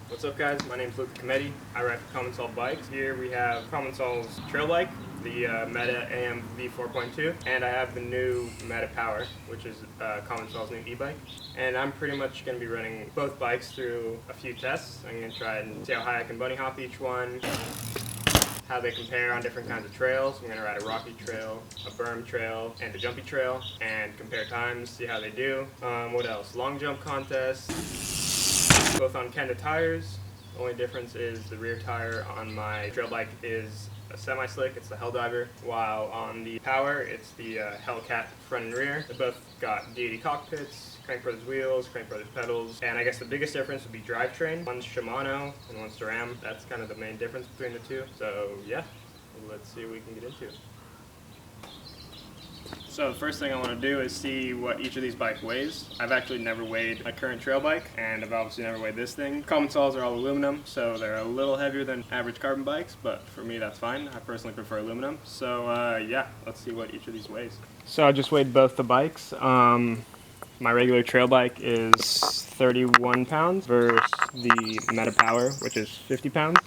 What's up guys, my name is Luca Cometti. I ride for Commencal bikes. Here we have Commencal's trail bike, the Meta AMV 4.2, and I have the new Meta Power, which is Commencal's new e-bike. And I'm pretty much going to be running both bikes through a few tests. I'm going to try and see how high I can bunny hop each one, how they compare on different kinds of trails. I'm going to ride a rocky trail, a berm trail, and a jumpy trail, and compare times, see how they do. What else? Long jump contest. Both on Kenda tires. The only difference is the rear tire on my trail bike is a semi-slick, it's the Helldiver, while on the Power it's the Hellcat front and rear. They both got deity cockpits, Crank Brothers wheels, Crank Brothers pedals, and I guess the biggest difference would be drivetrain. One's Shimano and one's SRAM. That's kind of the main difference between the two. So yeah, let's see what we can get into. So the first thing I want to do is see what each of these bikes weighs. I've actually never weighed my current trail bike, and I've obviously never weighed this thing. Commencals are all aluminum, so they're a little heavier than average carbon bikes, but for me that's fine. I personally prefer aluminum. So yeah, let's see what each of these weighs. So I just weighed both the bikes. My regular trail bike is 31 pounds versus the Meta Power, which is 50 pounds.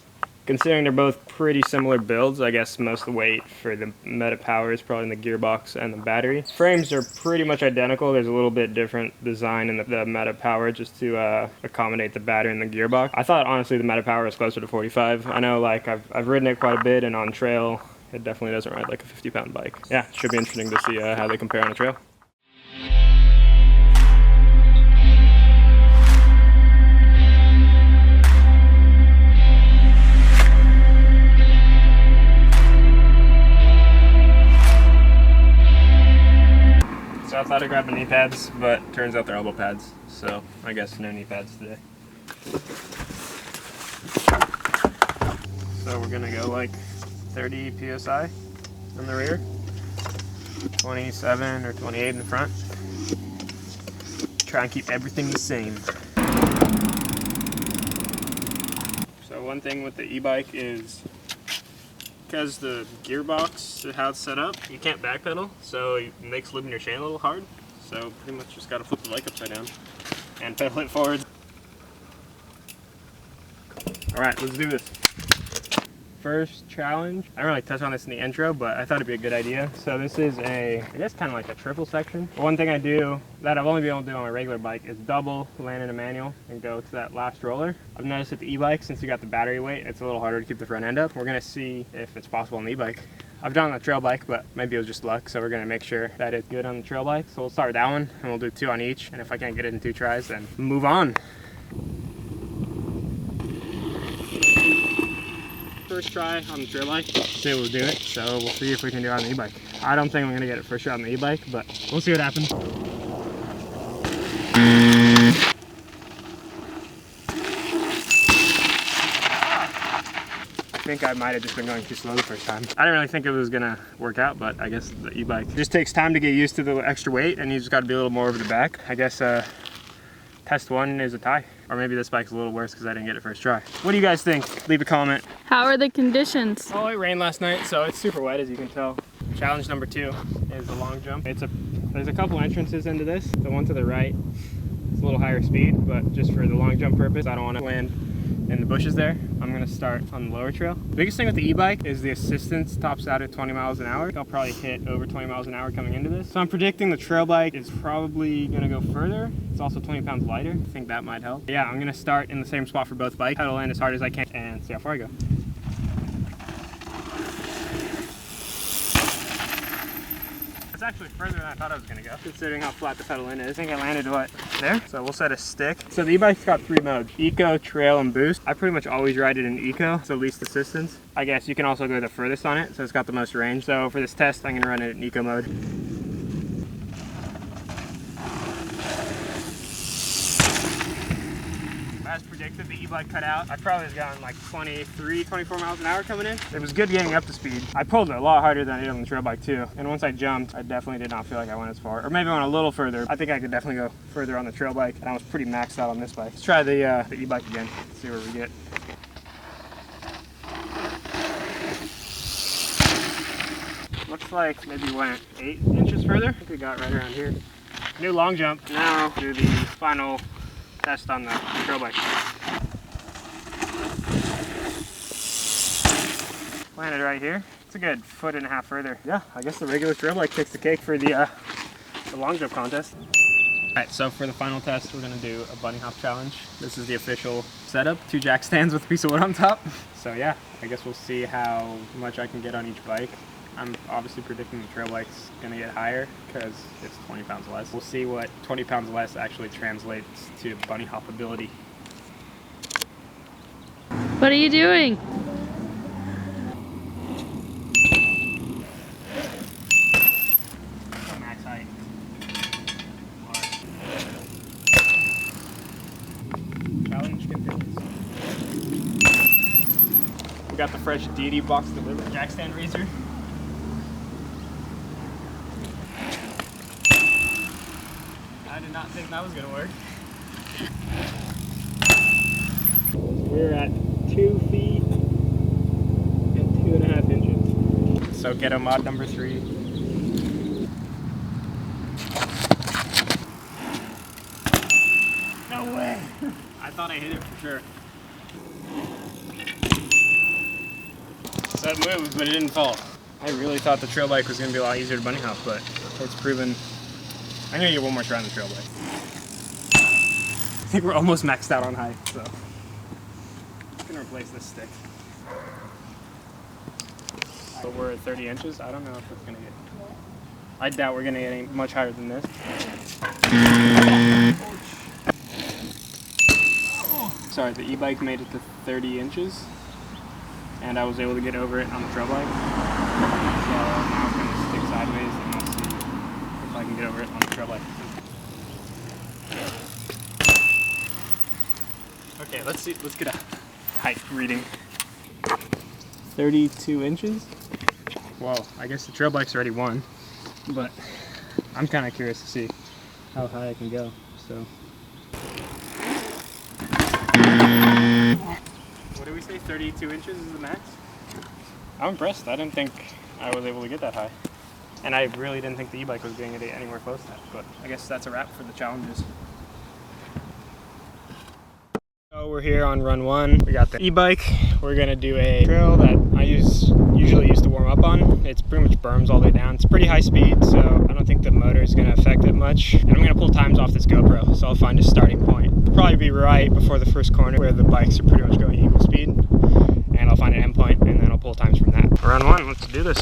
Considering they're both pretty similar builds, I guess most of the weight for the Meta Power is probably in the gearbox and the battery. Frames are pretty much identical. There's a little bit different design in the Meta Power just to accommodate the battery and the gearbox. I thought honestly the Meta Power was closer to 45. I know like I've ridden it quite a bit, and on trail it definitely doesn't ride like a 50-pound bike. Yeah, it should be interesting to see how they compare on a trail. So I thought I grabbed the knee pads, but turns out they're elbow pads. So I guess no knee pads today. So we're gonna go like 30 PSI in the rear, 27 or 28 in the front. Try and keep everything the same. So one thing with the e-bike is, because the gearbox, how it's set up, you can't backpedal, so it makes looping your chain a little hard. So pretty much just gotta flip the bike upside down and pedal it forward. Alright, let's do this. First challenge, I didn't really touch on this in the intro, but I thought it'd be a good idea. So this is I guess kind of like a triple section. One thing I do that I've only been able to do on my regular bike is double land in a manual and go to that last roller. I've noticed with the e-bike, since you got the battery weight, it's a little harder to keep the front end up. We're gonna see if it's possible on the e-bike. I've done it on the trail bike, but maybe it was just luck, so we're gonna make sure that it's good on the trail bike. So we'll start with that one, and we'll do 2 on each, and if I can't get it in 2 tries, then move on. First try on the trail bike, see what we'll do it, so we'll see if we can do it on the e-bike. I don't think I'm gonna get it first shot on the e-bike, but we'll see what happens. I think I might have just been going too slow the first time. I didn't really think it was gonna work out, but I guess the e-bike just takes time to get used to the extra weight, and you just gotta be a little more over the back. I guess test 1 is a tie. Or maybe this bike's a little worse because I didn't get it first try. What do you guys think? Leave a comment. How are the conditions? Oh, it rained last night, so it's super wet as you can tell. Challenge number 2 is the long jump. There's a couple entrances into this. The one to the right is a little higher speed, but just for the long jump purpose, I don't want to land in the bushes there. I'm gonna start on the lower trail. The biggest thing with the e-bike is the assistance tops out at 20 miles an hour. I'll probably hit over 20 miles an hour coming into this. So I'm predicting the trail bike is probably gonna go further. It's also 20 pounds lighter. I think that might help. Yeah, I'm gonna start in the same spot for both bikes. Pedal in as hard as I can and see how far I go. It's actually further than I thought I was gonna go, considering how flat the pedal in is. I think I landed what, there? So we'll set a stick. So the e-bike's got 3 modes: Eco, Trail, and Boost. I pretty much always ride it in Eco, so least assistance. I guess you can also go the furthest on it, so it's got the most range. So for this test, I'm gonna run it in Eco mode. As predicted, the e-bike cut out. I probably was going like 23, 24 miles an hour coming in. It was good getting up to speed. I pulled it a lot harder than I did on the trail bike too. And once I jumped, I definitely did not feel like I went as far. Or maybe I went a little further. I think I could definitely go further on the trail bike. And I was pretty maxed out on this bike. Let's try the e-bike again. See where we get. Looks like maybe went 8 inches further. I think we got right around here. New long jump. Now do the final test on the trail bike. Landed right here. It's a good 1.5 feet further. Yeah, I guess the regular trail bike takes the cake for the long jump contest. Alright, so for the final test, we're going to do a bunny hop challenge. This is the official setup. 2 jack stands with a piece of wood on top. So yeah, I guess we'll see how much I can get on each bike. I'm obviously predicting the trail bike's going to get higher because it's 20 pounds less. We'll see what 20 pounds less actually translates to bunny hop ability. What are you doing? Max height. Challenge continues. We got the fresh deity box delivered jack stand raiser. I did not think that was gonna work. We're at 2 feet and 2.5 inches. So ghetto mod number 3. No way! I thought I hit it for sure. So it moved, but it didn't fall. I really thought the trail bike was gonna be a lot easier to bunny hop, but it's proven. I'm gonna get one more try on the trail bike. I think we're almost maxed out on height, so I'm gonna replace this stick. So we're at 30 inches. I don't know if it's gonna get. I doubt we're gonna get any much higher than this. Sorry, the e-bike made it to 30 inches, and I was able to get over it on the trail bike. So now it's gonna stick sideways, and I'll see if I can get over it on the trail bike. Okay, let's see. Let's get a height reading. 32 inches. Well, I guess the trail bike's already won, but I'm kind of curious to see how high I can go. So. What did we say? 32 inches is the max? I'm impressed. I didn't think I was able to get that high. And I really didn't think the e-bike was going to get anywhere close to that. But I guess that's a wrap for the challenges. So we're here on run 1. We got the e-bike. We're going to do a trail that I usually use to warm up on. It's pretty much berms all the way down. It's pretty high speed, so I don't think the motor is going to affect it much. And I'm going to pull times off this GoPro, so I'll find a starting point. It'll probably be right before the first corner where the bikes are pretty much going equal speed. And I'll find an end point, and then I'll pull times from that. Run 1, let's do this.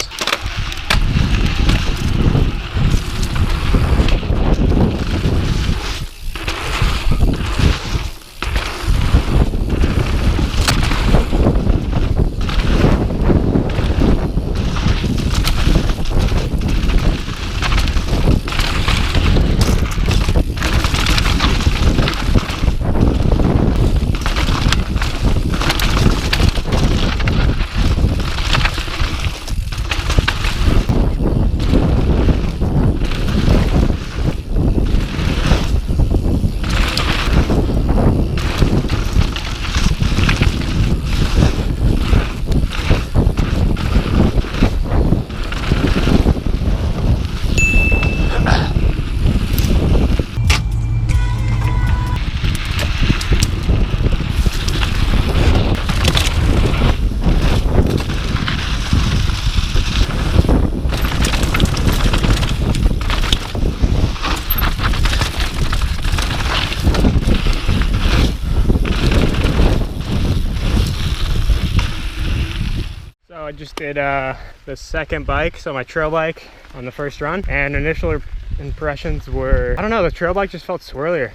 I just did the second bike, so my trail bike on the first run, and initial impressions were, I don't know, the trail bike just felt swirlier.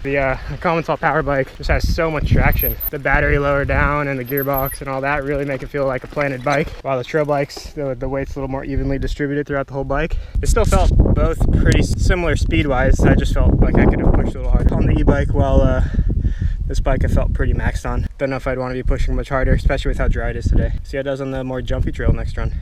The Commencal power bike just has so much traction. The battery lower down and the gearbox and all that really make it feel like a planted bike, while the trail bikes, the weight's a little more evenly distributed throughout the whole bike. It still felt both pretty similar speed-wise. I just felt like I could have pushed a little harder on the e-bike, while this bike I felt pretty maxed on. Don't know if I'd want to be pushing much harder, especially with how dry it is today. See how it does on the more jumpy trail next run.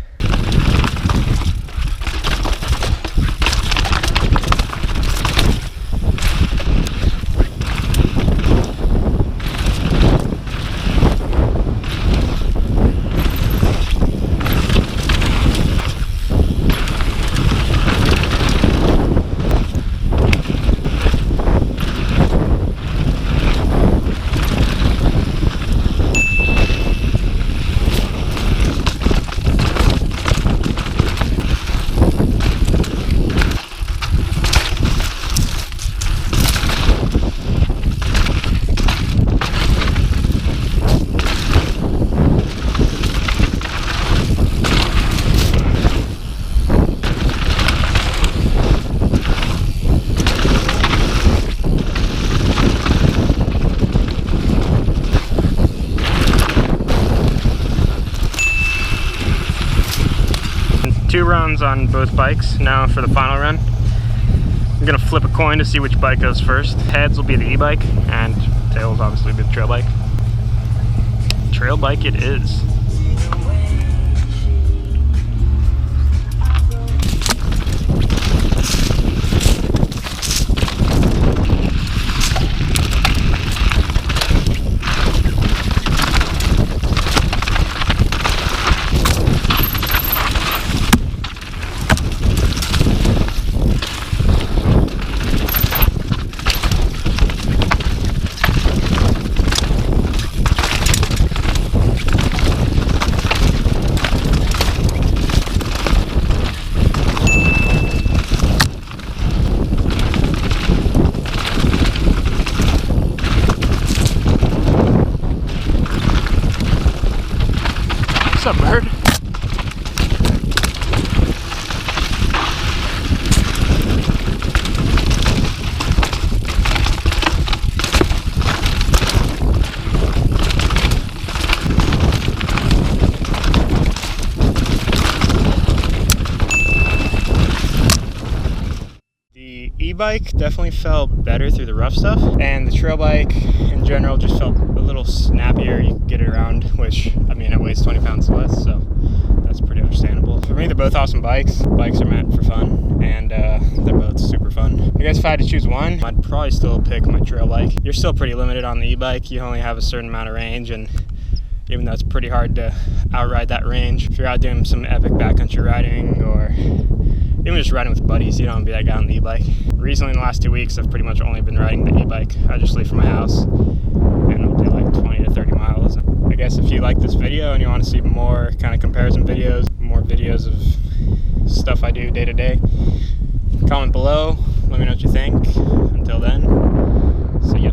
runs on both bikes. Now for the final run, I'm gonna flip a coin to see which bike goes first. Heads will be the e-bike, and tails obviously be the trail bike. Trail bike it is. What's up, bird? The e-bike definitely felt better through the rough stuff, and the trail bike in general just felt a little snappier. You could get it around, which, I mean, it weighs 20 pounds less, so that's pretty understandable. For me, they're both awesome bikes. Bikes are meant for fun, and they're both super fun. I guess if I had to choose one, I'd probably still pick my trail bike. You're still pretty limited on the e-bike. You only have a certain amount of range, and even though it's pretty hard to outride that range, if you're out doing some epic backcountry riding or even just riding with buddies, you don't want to be that guy on the e-bike. Recently, in the last 2 weeks, I've pretty much only been riding the e-bike. I just leave from my house and I'll do like 20 to 30 miles. I guess if you like this video and you want to see more kind of comparison videos, more videos of stuff I do day to day, comment below, let me know what you think. Until then, see ya.